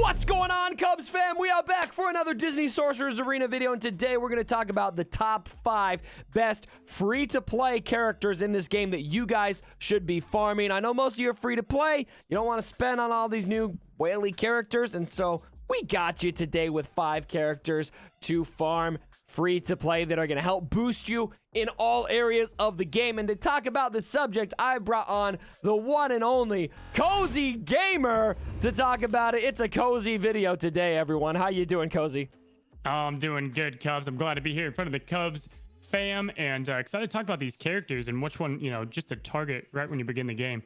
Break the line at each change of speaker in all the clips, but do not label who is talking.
What's going on, Cubs fam? We are back for another Disney Sorcerer's Arena video, and today we're going to talk about the top 5 best free-to-play characters in this game that you guys should be farming. I know most of you are free-to-play. You don't want to spend on all these new whaley characters, and so we got you today with 5 characters to farm free-to-play that are going to help boost you in all areas of the game. And to talk about this subject, I brought on the one and only Cozy Gamer to talk about it. It's a Cozy video today, everyone. How you doing, Cozy?
I'm doing good, Cubs. I'm glad to be here in front of the Cubs fam and excited to talk about these characters and which one, just to target right when you begin the game.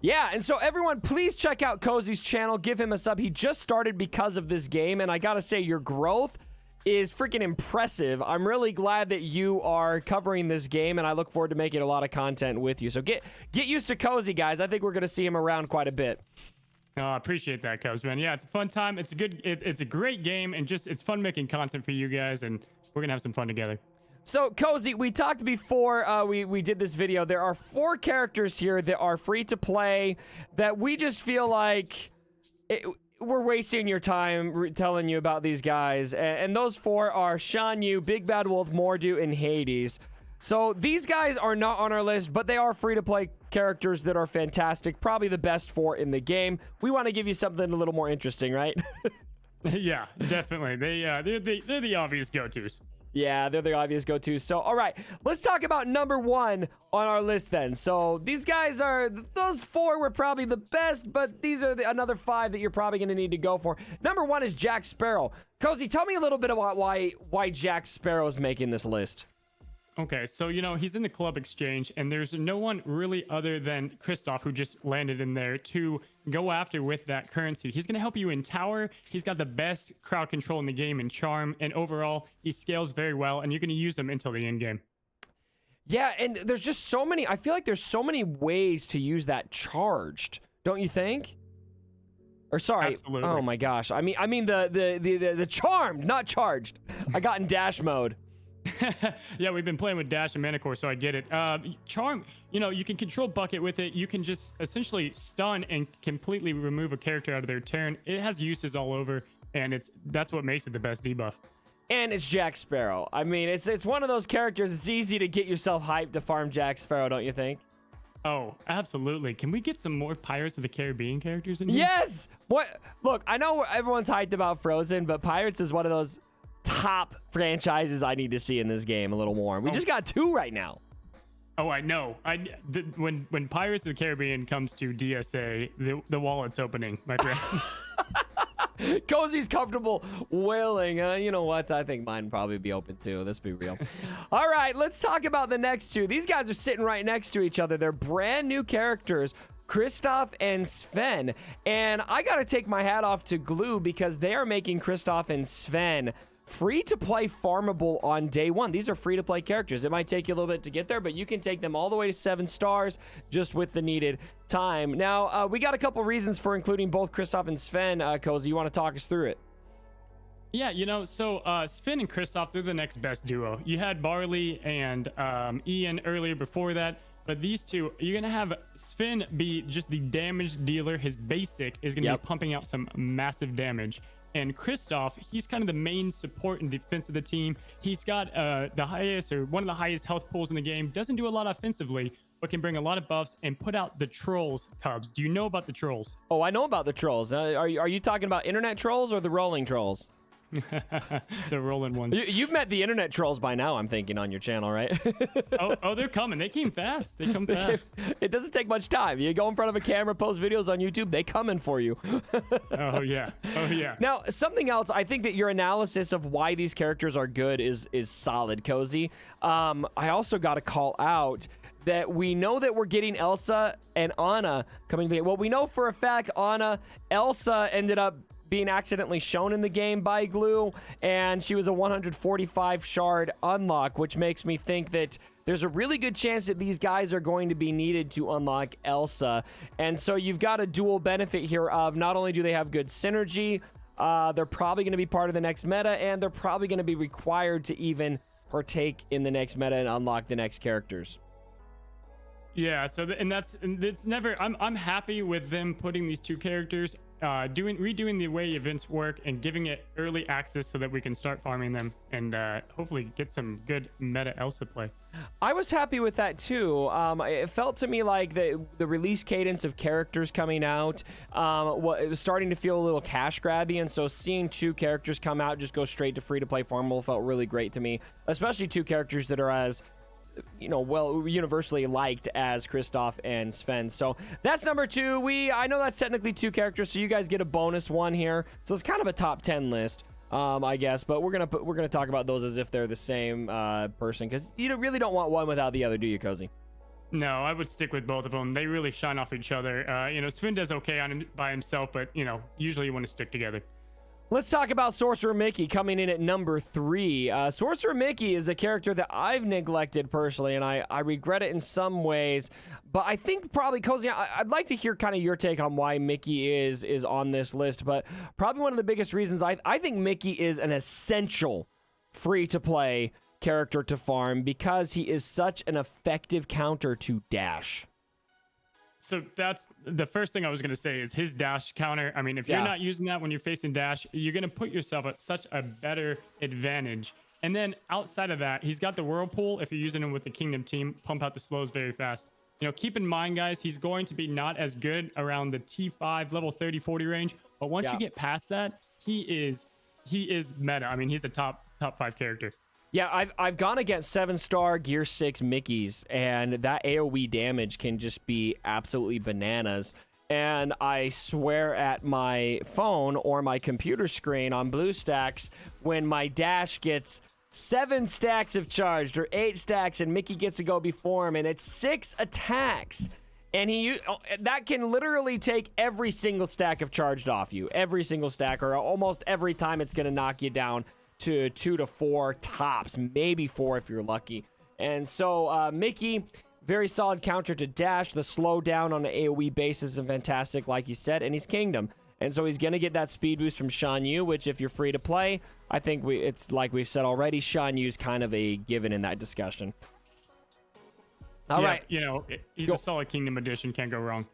Yeah, and so everyone, please check out Cozy's channel. Give him a sub. He just started because of this game, and I gotta say, your growth is freaking impressive. I'm really glad that you are covering this game, and I look forward to making a lot of content with you. So get used to Cozy, guys. I think we're going to see him around quite a bit.
I appreciate that, Cubs, man. Yeah, it's a fun time. It's a great game, and it's fun making content for you guys, and we're going to have some fun together.
So, Cozy, we talked before we did this video. There are 4 characters here that are free to play that we just feel like we're wasting your time telling you about these guys. And those 4 are Shan Yu, Big Bad Wolf, Mordu, and Hades. So these guys are not on our list, but they are free-to-play characters that are fantastic. Probably the best 4 in the game. We want to give you something a little more interesting, right?
Yeah, definitely. They're the obvious go-tos.
Yeah, they're the obvious go-tos. So, all right, let's talk about number 1 on our list then. So, these guys those 4 were probably the best, but these are another 5 that you're probably going to need to go for. Number 1 is Jack Sparrow. Cozy, tell me a little bit about why Jack Sparrow's making this list.
Okay, so, he's in the club exchange, and there's no one really other than Kristoff, who just landed in there, to go after with that currency. He's going to help you in tower. He's got the best crowd control in the game and charm, and overall, he scales very well, and you're going to use him until the end game.
Yeah, and there's just so many, I feel like there's so many ways to use that charged, don't you think? Or sorry,
Absolutely.
Oh my gosh, I mean the charmed, not charged. I got in dash mode.
Yeah, we've been playing with Dash and Manicore, so I get it. Charm, you can control Bucket with it. You can just essentially stun and completely remove a character out of their turn. It has uses all over, and that's what makes it the best debuff.
And it's Jack Sparrow. I mean, it's one of those characters. It's easy to get yourself hyped to farm Jack Sparrow, don't you think?
Oh, absolutely. Can we get some more Pirates of the Caribbean characters in here?
Yes! What? Look, I know everyone's hyped about Frozen, but Pirates is one of those top franchises I need to see in this game a little more. We just got 2 right now.
Oh, I know. When Pirates of the Caribbean comes to DSA, the wallet's opening, my friend.
Cozy's comfortable wailing. You know what? I think mine probably be open too. Let's be real. All right, let's talk about the next 2. These guys are sitting right next to each other. They're brand new characters, Kristoff and Sven. And I got to take my hat off to Glue because they are making Kristoff and Sven free-to-play farmable on day 1. These are free-to-play characters. It might take you a little bit to get there, but you can take them all the way to 7 stars just with the needed time. Now, we got a couple reasons for including both Kristoff and Sven. Cozy, you want to talk us through it?
Yeah, so Sven and Kristoff, they're the next best duo. You had Barley and Ian earlier before that, but these 2, you're going to have Sven be just the damage dealer. His basic is going to be pumping out some massive damage. And Kristoff, he's kind of the main support and defense of the team. He's got the highest or one of the highest health pools in the game. Doesn't do a lot offensively, but can bring a lot of buffs and put out the trolls, Cubs. Do you know about the trolls? Oh,
I know about the trolls. Are you talking about internet trolls or the rolling trolls?
The rolling ones.
You've met the internet trolls by now, I'm thinking, on your channel, right?
oh, they're coming. They came fast. They come fast.
It doesn't take much time. You go in front of a camera, post videos on YouTube, they coming for you.
Oh, yeah.
Now, something else, I think that your analysis of why these characters are good is solid, Cozy. I also got to call out that we know that we're getting Elsa and Anna coming. Well, we know for a fact Elsa ended up being accidentally shown in the game by Glue, and she was a 145 shard unlock, which makes me think that there's a really good chance that these guys are going to be needed to unlock Elsa. And so you've got a dual benefit here of not only do they have good synergy, they're probably going to be part of the next meta, and they're probably going to be required to even partake in the next meta and unlock the next characters.
Yeah, so it's never. I'm happy with them putting these 2 characters redoing the way events work and giving it early access so that we can start farming them and hopefully get some good meta Elsa play.
I was happy with that too. It felt to me like the release cadence of characters coming out, it was starting to feel a little cash grabby, and so seeing 2 characters come out, just go straight to free-to-play farmable, felt really great to me, especially 2 characters that are as well universally liked as Kristoff and Sven. So that's number 2. I know that's technically 2 characters, so you guys get a bonus 1 here. So it's kind of a top 10 list, I guess, but we're gonna talk about those as if they're the same person, because you really don't want one without the other, do you, Cozy?
No, I would stick with both of them. They really shine off each other. Sven does okay by himself, but usually you want to stick together.
Let's talk about Sorcerer Mickey coming in at number 3. Sorcerer Mickey is a character that I've neglected personally, and I regret it in some ways. But I think probably, Cozy, I'd like to hear kind of your take on why Mickey is on this list. But probably one of the biggest reasons I think Mickey is an essential free-to-play character to farm because he is such an effective counter to Dash.
So that's the first thing I was going to say is his dash counter. I mean, if you're not using that when you're facing dash, you're going to put yourself at such a better advantage. And then outside of that, he's got the whirlpool. If you're using him with the Kingdom team, pump out the slows very fast. Keep in mind, guys, he's going to be not as good around the T5 level 30, 40 range. But once you get past that, he is meta. I mean, he's a top 5 character.
Yeah, I've gone against 7-star Gear 6 Mickeys, and that AoE damage can just be absolutely bananas. And I swear at my phone or my computer screen on BlueStacks when my dash gets 7 stacks of charged or 8 stacks and Mickey gets to go before him, and it's 6 attacks. And that can literally take every single stack of charged off you. Every single stack, or almost every time it's going to knock you down to 2 to 4 tops, maybe 4 if you're lucky. And so Mickey, very solid counter to dash. The slowdown on an AoE basis is fantastic, like you said, and he's Kingdom. And so he's going to get that speed boost from Shan Yu, which if you're free to play, I think it's like we've said already, Shan Yu's kind of a given in that discussion. All right.
He's a solid Kingdom edition. Can't go wrong.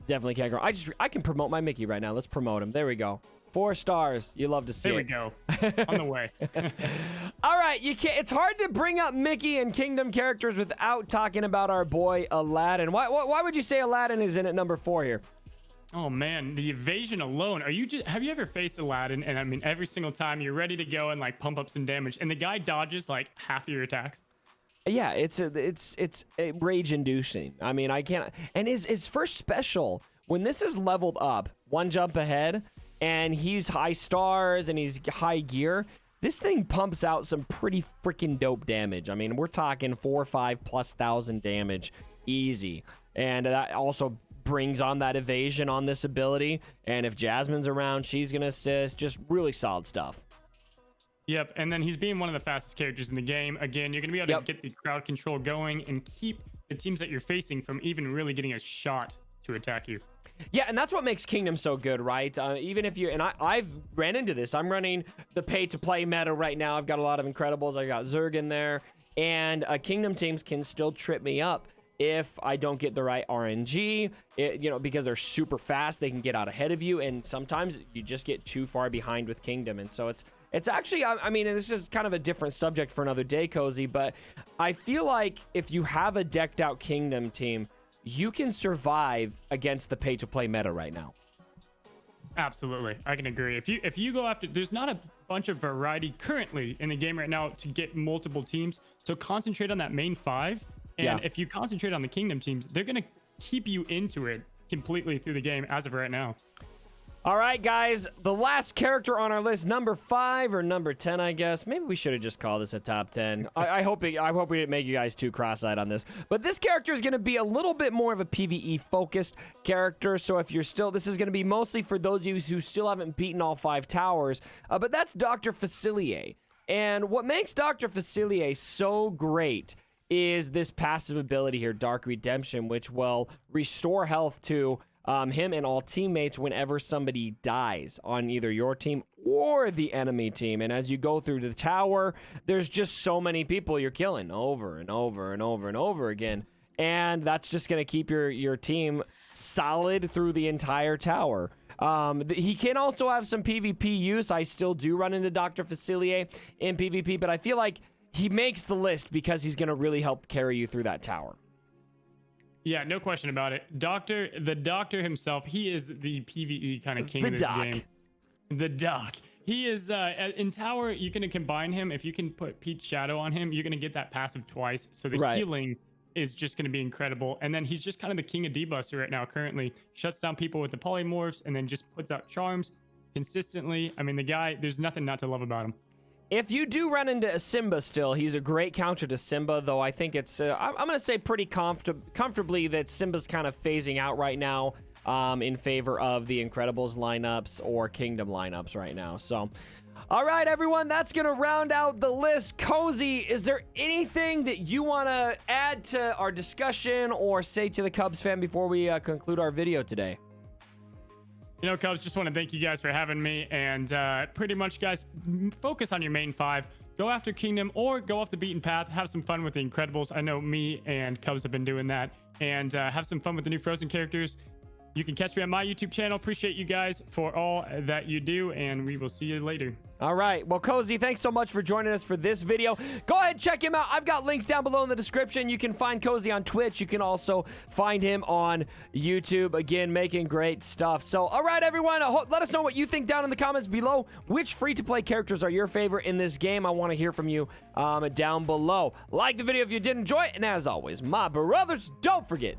Definitely can't go wrong. I can promote my Mickey right now. Let's promote him. There we go. 4 stars. You love to see it.
There we go. On the way.
All right. It's hard to bring up Mickey and Kingdom characters without talking about our boy Aladdin. Why would you say Aladdin is in at number 4 here?
Oh man, the evasion alone. Have you ever faced Aladdin? And I mean, every single time you're ready to go and like pump up some damage, and the guy dodges like half of your attacks.
Yeah, it's rage inducing. I mean, I can't. And his first special, when this is leveled up, 1 jump ahead, and he's high stars and he's high gear, this thing pumps out some pretty freaking dope damage. I mean, we're talking 4 or 5 plus thousand damage easy. And that also brings on that evasion on this ability. And if Jasmine's around, she's going to assist. Just really solid stuff.
Yep, and then he's being one of the fastest characters in the game. Again, you're going to be able to get the crowd control going and keep the teams that you're facing from even really getting a shot to attack you.
Yeah, and that's what makes Kingdom so good, right? Even if you, and I've ran into this. I'm running the pay-to-play meta right now. I've got a lot of Incredibles. I got Zerg in there, and Kingdom teams can still trip me up if I don't get the right RNG, because they're super fast. They can get out ahead of you, and sometimes you just get too far behind with Kingdom. And so it's actually, I mean, this is kind of a different subject for another day, Cozy, but I feel like if you have a decked out Kingdom team, you can survive against the pay-to-play meta right now.
Absolutely, I can agree. If you go after, there's not a bunch of variety currently in the game right now to get multiple teams, so concentrate on that main 5. And if you concentrate on the Kingdom teams, they're going to keep you into it completely through the game as of right now.
All right, guys, the last character on our list, number 5 or number 10, I guess. Maybe we should have just called this a top 10. I hope we didn't make you guys too cross-eyed on this. But this character is going to be a little bit more of a PvE-focused character. So if you're still, this is going to be mostly for those of you who still haven't beaten all 5 towers. But that's DrFaciliate. And what makes DrFaciliate so great is this passive ability here, Dark Redemption, which will restore health to him and all teammates whenever somebody dies on either your team or the enemy team. And as you go through the tower, there's just so many people you're killing over and over and over and over again. And that's just going to keep your team solid through the entire tower. He can also have some PvP use. I still do run into DrFaciliate in PvP, but I feel like he makes the list because he's going to really help carry you through that tower.
Yeah, no question about it. The doctor himself, he is the PvE kind of king of this game. The doc. He is in tower. You're gonna combine him. If you can put Pete's Shadow on him, you're gonna get that passive twice. So the healing is just gonna be incredible. And then he's just kind of the king of debuster right now. Currently, shuts down people with the polymorphs and then just puts out charms consistently. I mean, the guy. There's nothing not to love about him.
If you do run into Simba still, he's a great counter to Simba, though I think it's, I'm going to say pretty comfortably that Simba's kind of phasing out right now in favor of the Incredibles lineups or Kingdom lineups right now. So, all right, everyone, that's going to round out the list. Cozy, is there anything that you want to add to our discussion or say to the Cubs fan before we conclude our video today?
You know, Cubs, just want to thank you guys for having me. And pretty much, guys, focus on your main 5. Go after Kingdom or go off the beaten path. Have some fun with the Incredibles. I know me and Cubs have been doing that. And have some fun with the new Frozen characters. You can catch me on my YouTube channel. Appreciate you guys for all that you do. And we will see you later.
All right. Well, Cozy, thanks so much for joining us for this video. Go ahead and check him out. I've got links down below in the description. You can find Cozy on Twitch. You can also find him on YouTube. Again, making great stuff. So, all right, everyone. Let us know what you think down in the comments below. Which free-to-play characters are your favorite in this game? I want to hear from you down below. Like the video if you did enjoy it. And as always, my brothers, don't forget